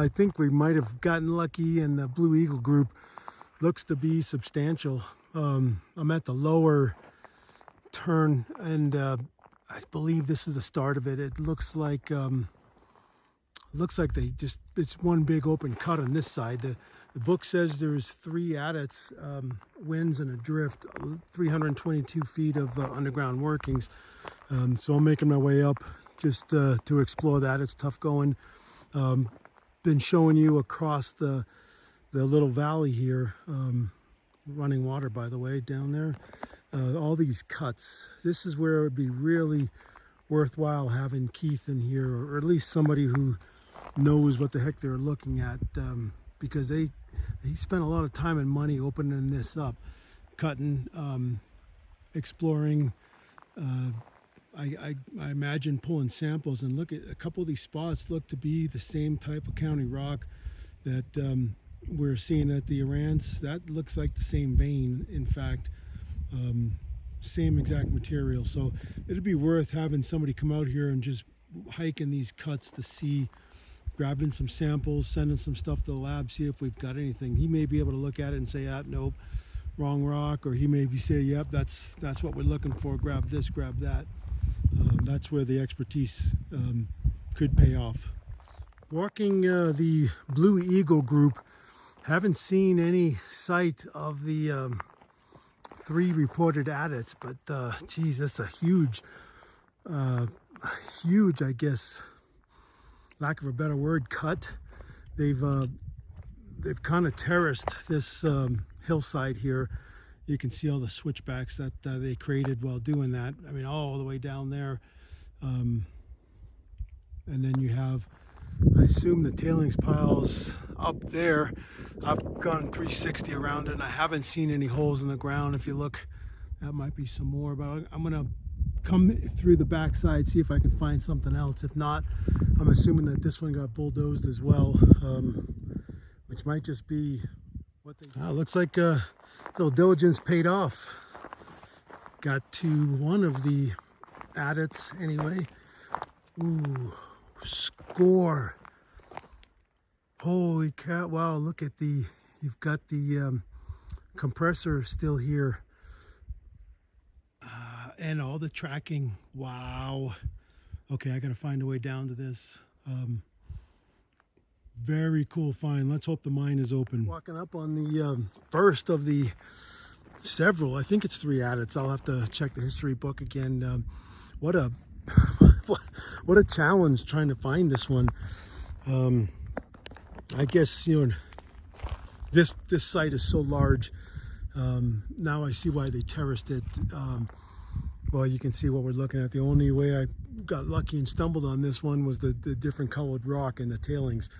I think we might have gotten lucky, and the Blue Eagle group looks to be substantial. I'm at the lower turn, and I believe this is the start of it. It looks like they just, it's one big open cut on this side. The book says there's 3 adits, winds and a drift, 322 feet of underground workings. So I'm making my way up just to explore that. It's tough going. Been showing you across the little valley here, running water, by the way, down there. All these cuts. This is where it would be really worthwhile having Keith in here, or at least somebody who knows what the heck they're looking at, because they spent a lot of time and money opening this up, cutting, exploring. I imagine pulling samples, and look at a couple of these spots look to be the same type of county rock that we're seeing at the Arants. That looks like the same vein, in fact. Same exact material. So it'd be worth having somebody come out here and just hiking these cuts to see, grabbing some samples, sending some stuff to the lab, see if we've got anything. He may be able to look at it and say, ah, nope, wrong rock, or he may be say, yep, that's what we're looking for, grab this, grab that. That's where the expertise could pay off. Walking the Blue Eagle group, haven't seen any sight of the 3 reported adits, but geez, that's a huge, I guess, lack of a better word, cut. They've kind of terraced this hillside here. You can see all the switchbacks that they created while doing that. I mean, all the way down there. And then you have, I assume, the tailings piles up there. I've gone 360 around it, and I haven't seen any holes in the ground. If you look, that might be some more, but I'm gonna come through the backside, see if I can find something else. If not, I'm assuming that this one got bulldozed as well, which might just be what they... looks like little diligence paid off. Got to one of the adits anyway. Ooh, score. Holy cow. Wow, look at the, you've got the compressor still here. And all the tracking. Wow. Okay, I gotta find a way down to this. Very cool find. Let's hope the mine is open. Walking up on the first of the several, I think it's 3 adits. I'll have to check the history book again. What a what a challenge trying to find this one. I guess, you know, this site is so large. Now I see why they terraced it. Well, you can see what we're looking at. The only way I got lucky and stumbled on this one was the different colored rock and the tailings.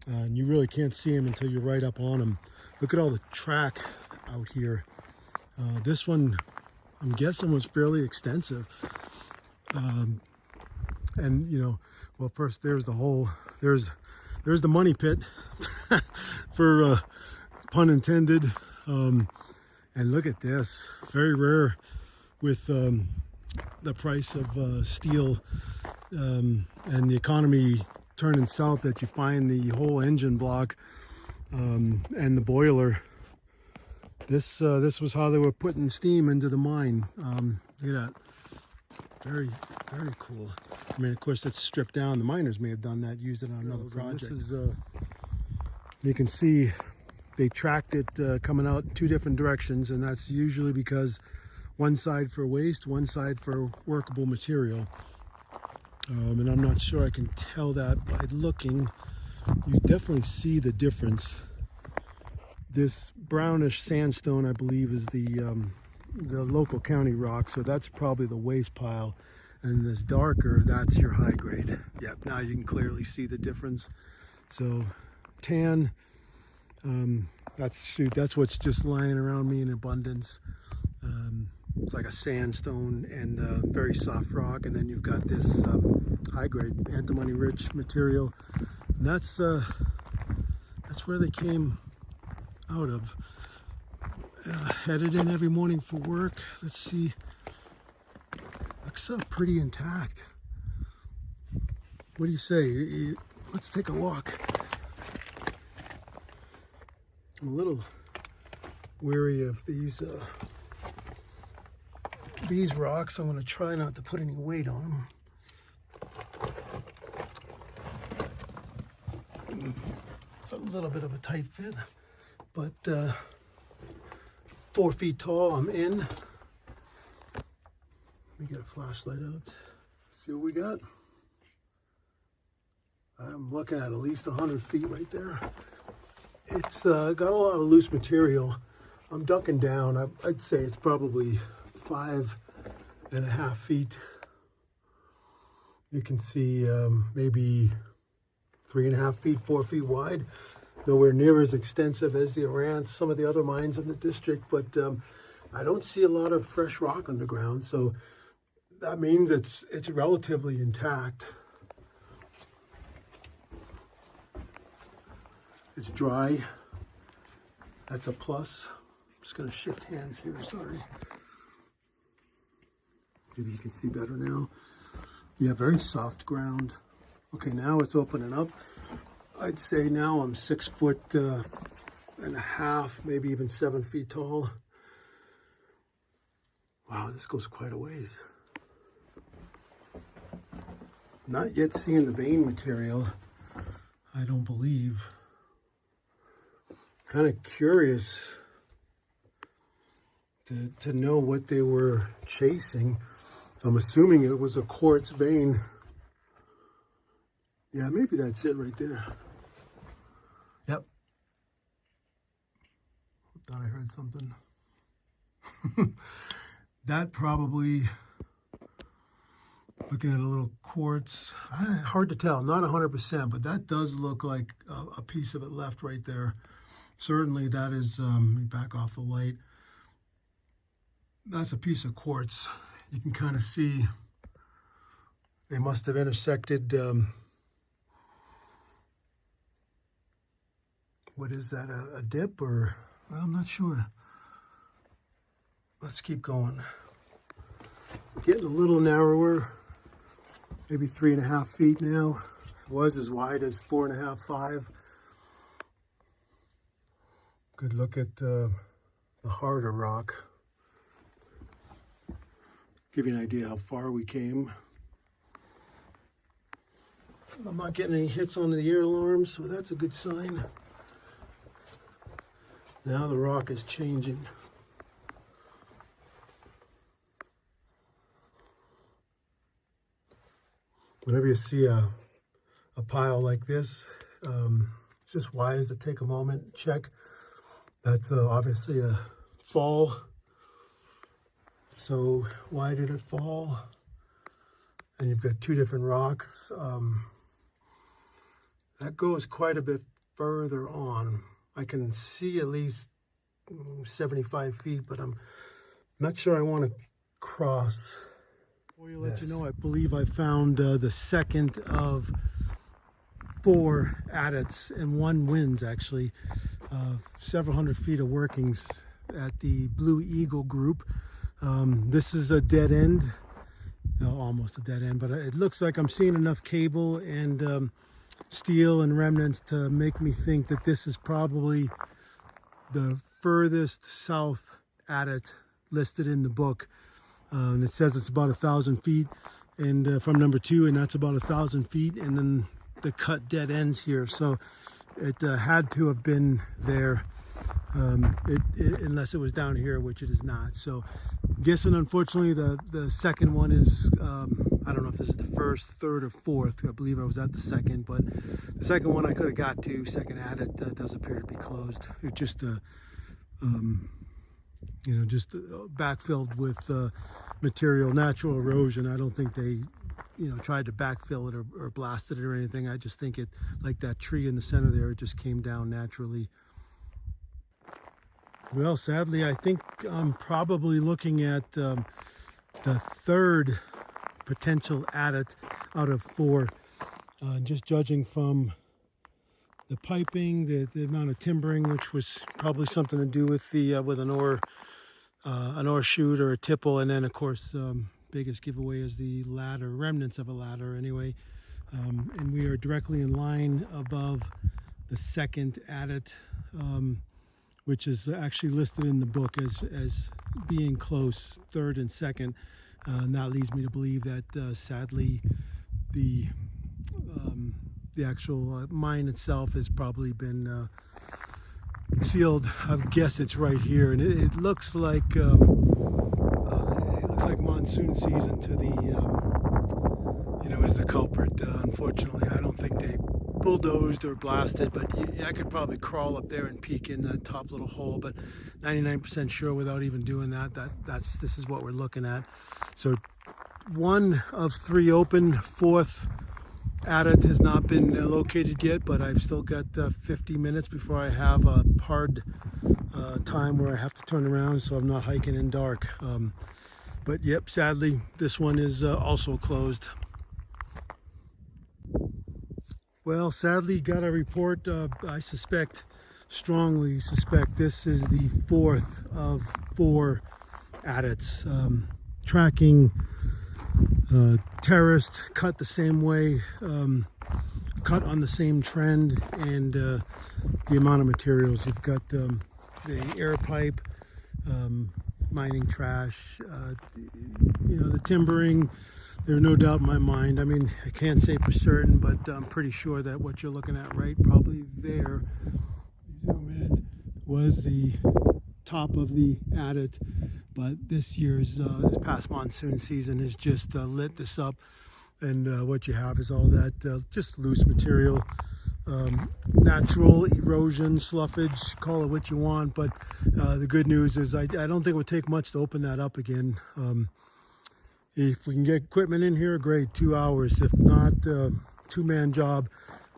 And you really can't see them until you're right up on them. Look at all the track out here. This one, I'm guessing, was fairly extensive. And, you know, well, first there's the hole. There's the money pit, for pun intended. And look at this. Very rare with the price of steel and the economy turning south that you find the whole engine block and the boiler. This was how they were putting steam into the mine. Look at that. Very, very cool. I mean, of course, that's stripped down. The miners may have done that, used it on another project. This is, you can see they tracked it coming out in 2 different directions, and that's usually because one side for waste, one side for workable material. And I'm not sure I can tell that by looking. You definitely see the difference. This brownish sandstone, I believe, is the local county rock, so that's probably the waste pile. And this darker, that's your high grade. Yep, now you can clearly see the difference. So tan, that's what's just lying around me in abundance. It's like a sandstone and very soft rock, and then you've got this high grade antimony rich material, and that's where they came out of. Headed in every morning for work. Let's see, looks pretty intact. What do you say? Let's take a walk. I'm a little wary of these rocks. I'm going to try not to put any weight on them. It's a little bit of a tight fit, but 4 feet tall, I'm in. Let me get a flashlight out. See what we got. I'm looking at least 100 feet right there. It's got a lot of loose material. I'm ducking down. I'd say it's probably 5.5 feet. You can see maybe 3.5 feet, 4 feet wide. Nowhere near as extensive as the Arance, some of the other mines in the district, but I don't see a lot of fresh rock underground, so that means it's relatively intact. It's dry. That's a plus. I'm just going to shift hands here, sorry. Maybe you can see better now. Yeah, very soft ground. Okay, now it's opening up. I'd say now I'm 6.5 feet, maybe even 7 feet tall. Wow, this goes quite a ways. Not yet seeing the vein material, I don't believe. Kind of curious to know what they were chasing. So I'm assuming it was a quartz vein. Yeah, maybe that's it right there. Yep. Thought I heard something. That probably, looking at a little quartz, hard to tell, not 100%, but that does look like a piece of it left right there. Certainly that is, let me back off the light. That's a piece of quartz. You can kind of see they must have intersected, what is that, a dip or, well, I'm not sure. Let's keep going. Getting a little narrower, maybe 3.5 feet now. It was as wide as 4.5, 5. Good look at the harder rock. Give you an idea how far we came. I'm not getting any hits on the ear alarm, so that's a good sign. Now the rock is changing. Whenever you see a pile like this, it's just wise to take a moment and check. That's obviously a fall. So why did it fall? And you've got 2 different rocks. That goes quite a bit further on. I can see at least 75 feet, but I'm not sure I want to cross. Before you let you know, I believe I found the second of 4 adits and 1 wins, actually. Several hundred feet of workings at the Blue Eagle group. This is a dead end, almost a dead end, but it looks like I'm seeing enough cable and steel and remnants to make me think that this is probably the furthest south adit listed in the book. And it says it's about 1,000 feet and from number 2, and that's about 1,000 feet, and then the cut dead ends here. So it had to have been there, unless it was down here, which it is not. So guessing, unfortunately, the second one is, I don't know if this is the first, third, or fourth. I believe I was at the second, but the second one I could have got to. Second adit does appear to be closed. It's just you know, just backfilled with material, natural erosion. I don't think they, you know, tried to backfill it or blasted it or anything. I just think it, like that tree in the center there, it just came down naturally. Well, sadly, I think I'm probably looking at the 3rd potential adit out of 4. Just judging from the piping, the amount of timbering, which was probably something to do with the with an ore chute or a tipple, and then of course biggest giveaway is the ladder, remnants of a ladder anyway. And we are directly in line above the second adit. which is actually listed in the book as being close, third and second. And that leads me to believe that sadly the actual mine itself has probably been sealed. I guess it's right here, and it looks like monsoon season to the is the culprit. Unfortunately, I don't think they bulldozed or blasted, but I could probably crawl up there and peek in that top little hole. But 99% sure without even doing that, this is what we're looking at. So 1 of 3 open, 4th adit has not been located yet, but I've still got 50 minutes before I have a hard time where I have to turn around, so I'm not hiking in dark. But yep, sadly, this one is also closed. Well, sadly, got a report. I strongly suspect this is the 4th of 4 adits. Tracking, terraced, cut the same way, cut on the same trend, and the amount of materials. You've got the air pipe, mining trash, the timbering. There's no doubt in my mind. I mean, I can't say for certain, but I'm pretty sure that what you're looking at right probably there, zoom in, was the top of the adit. But this past monsoon season has just lit this up. And what you have is all that just loose material, natural erosion, sloughage, call it what you want. But the good news is I don't think it would take much to open that up again. If we can get equipment in here, great, 2 hours. If not, 2-man job,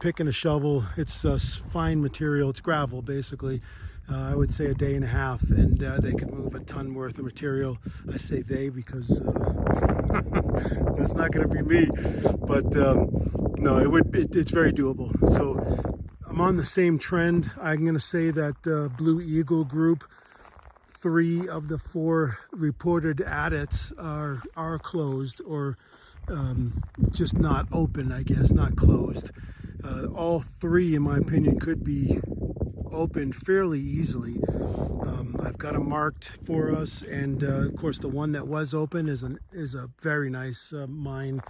picking a shovel. It's fine material, it's gravel basically. I would say a day and a half, and they could move a ton worth of material. I say they because that's not going to be me, but no, it's very doable. So I'm on the same trend. I'm going to say that Blue Eagle Group, 3 of the 4 reported adits are closed, or just not open, I guess, not closed. All 3, in my opinion, could be opened fairly easily. I've got them marked for us, and of course the one that was open is a very nice mine.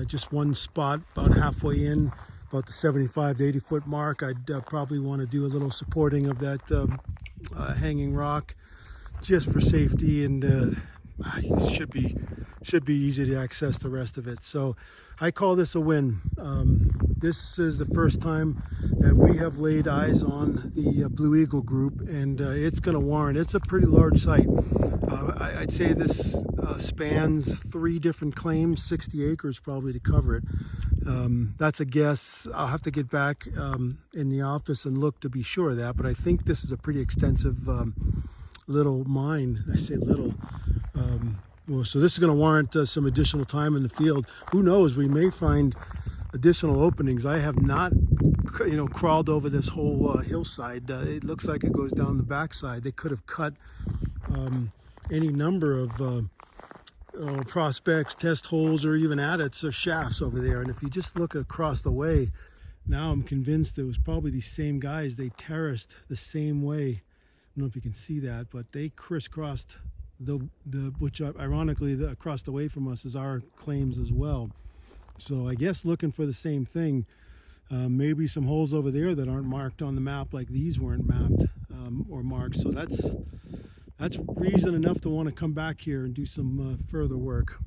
Just one spot about halfway in, about the 75 to 80 foot mark. I'd probably want to do a little supporting of that hanging rock, just for safety, and it should be easy to access the rest of it. So I call this a win. This is the first time that we have laid eyes on the Blue Eagle Group, and it's going to warrant. It's a pretty large site. I'd say this spans 3 different claims, 60 acres probably to cover it. That's a guess. I'll have to get back in the office and look to be sure of that, but I think this is a pretty extensive little mine. I say little. Well, so this is going to warrant some additional time in the field. Who knows? We may find additional openings. I have not, crawled over this whole hillside. It looks like it goes down the backside. They could have cut any number of prospects, test holes, or even adits or shafts over there. And if you just look across the way, now I'm convinced it was probably these same guys. They terraced the same way. I don't know if you can see that, but they crisscrossed which ironically across the way from us is our claims as well. So I guess looking for the same thing. Maybe some holes over there that aren't marked on the map, like these weren't mapped or marked. So that's reason enough to want to come back here and do some further work.